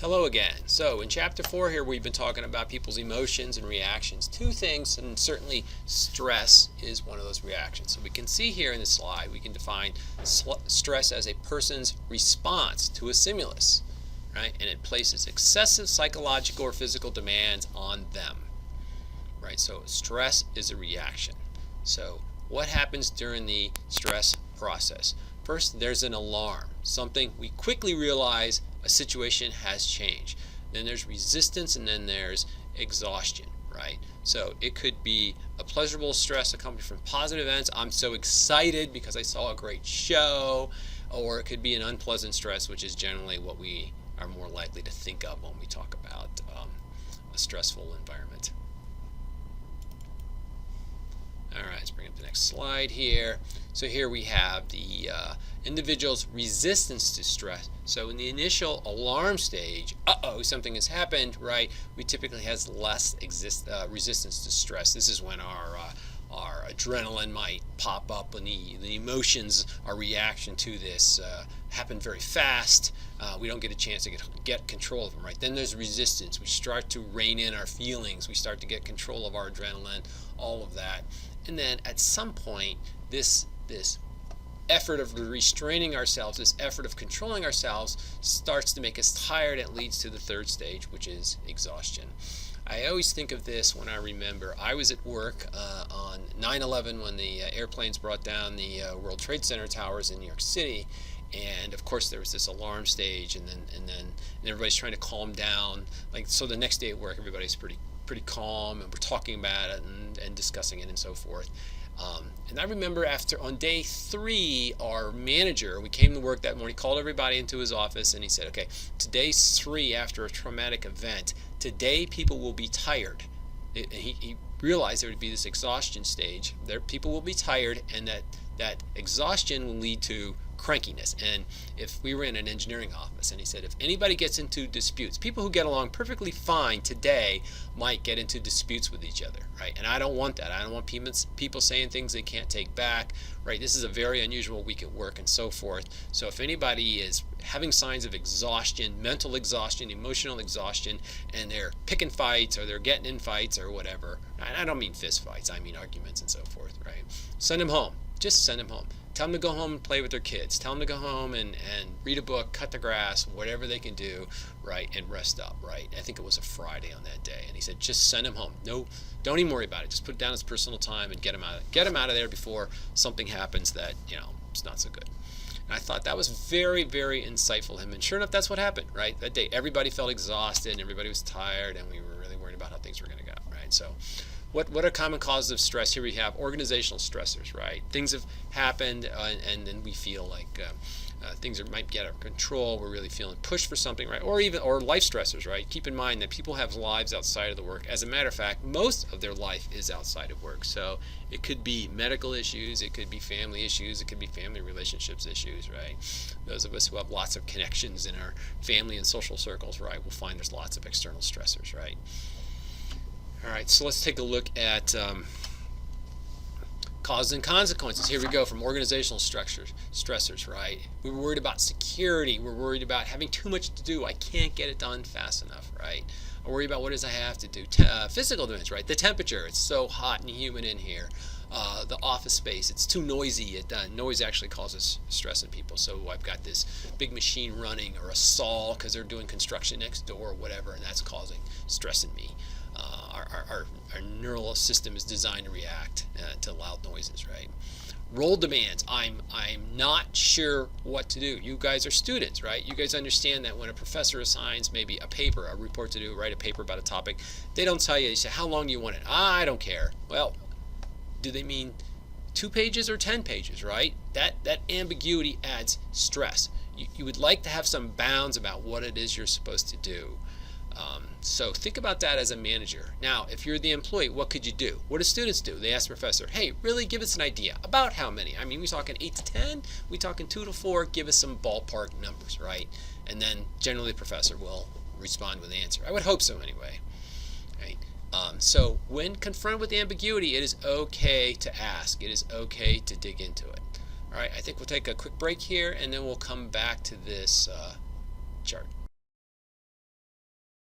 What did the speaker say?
Hello again. So in chapter 4 here we've been talking about people's emotions and reactions. Two things, and certainly stress is one of those reactions. So we can see here in the slide, we can define stress as a person's response to a stimulus, right? And it places excessive psychological or physical demands on them, right? So stress is a reaction. So what happens during the stress process? First, there's an alarm, something we quickly realize a situation has changed. Then there's resistance, and then there's exhaustion, right? So it could be a pleasurable stress accompanied from positive events. I'm so excited because I saw a great show. Or it could be an unpleasant stress, which is generally what we are more likely to think of when we talk about a stressful environment. Alright, let's bring up the next slide here. So here we have the individual's resistance to stress. So in the initial alarm stage, something has happened, right? We typically has less resistance to stress. This is when our adrenaline might pop up, and the emotions, our reaction to this happen very fast. We don't get a chance to get control of them, right? Then there's resistance. We start to rein in our feelings. We start to get control of our adrenaline, all of that. And then at some point, this effort of restraining ourselves, this effort of controlling ourselves starts to make us tired, and it leads to the third stage, which is exhaustion. I always think of this when I remember I was at work on 9/11 when the airplanes brought down the World Trade Center towers in New York City. And of course there was this alarm stage, and then everybody's trying to calm down. So the next day at work, everybody's pretty calm, and we're talking about it and discussing it and so forth. And I remember on day 3, our manager, we came to work that morning, called everybody into his office, and he said, okay, today's 3 after a traumatic event. Today people will be tired. He realized there would be this exhaustion stage. People will be tired, and that exhaustion will lead to crankiness. And if we were in an engineering office, and he said, if anybody gets into disputes, people who get along perfectly fine today might get into disputes with each other, right? And I don't want that. I don't want people saying things they can't take back, right? This is a very unusual week at work and so forth. So if anybody is having signs of exhaustion, mental exhaustion, emotional exhaustion, and they're picking fights, or they're getting in fights or whatever, and I don't mean fist fights, I mean arguments and so forth, right? Send them home. Just send them home. Tell them to go home and play with their kids. Tell them to go home and read a book, cut the grass, whatever they can do, right, and rest up, right? I think it was a Friday on that day. And he said, just send him home. No, don't even worry about it. Just put it down as personal time and get him out of there before something happens that, it's not so good. And I thought that was very, very insightful of him. And sure enough, that's what happened, right? That day, everybody felt exhausted, and everybody was tired, and we were really worried about how things were going to go, right? So what are common causes of stress? Here we have organizational stressors, right? Things have happened, and then we feel like things might get out of control. We're really feeling pushed for something, right? Or life stressors, right? Keep in mind that people have lives outside of the work. As a matter of fact, most of their life is outside of work. So it could be medical issues, it could be family issues, it could be family relationships issues, right? Those of us who have lots of connections in our family and social circles, right, will find there's lots of external stressors, right? All right, so let's take a look at causes and consequences. Here we go, from organizational stressors, right? We were worried about security. We're worried about having too much to do. I can't get it done fast enough, right? I worry about what it is I have to do. Physical demands, right? The temperature, it's so hot and humid in here. The office space, it's too noisy. Noise actually causes stress in people. So I've got this big machine running, or a saw because they're doing construction next door or whatever, and that's causing stress in me. Our neural system is designed to react to loud noises, right? Role demands. I'm not sure what to do. You guys are students, right? You guys understand that when a professor assigns maybe a report to do, write a paper about a topic, they don't tell you. They say, how long do you want it? I don't care. Well, do they mean 2 pages or 10 pages, right? That ambiguity adds stress. You would like to have some bounds about what it is you're supposed to do. So think about that as a manager. Now, if you're the employee, what could you do? What do students do? They ask the professor, hey, really give us an idea. About how many? I mean, we talking 8 to 10? We talking 2 to 4? Give us some ballpark numbers, right? And then generally the professor will respond with an answer. I would hope so anyway. Right? So when confronted with ambiguity, it is okay to ask. It is okay to dig into it. All right, I think we'll take a quick break here, and then we'll come back to this chart.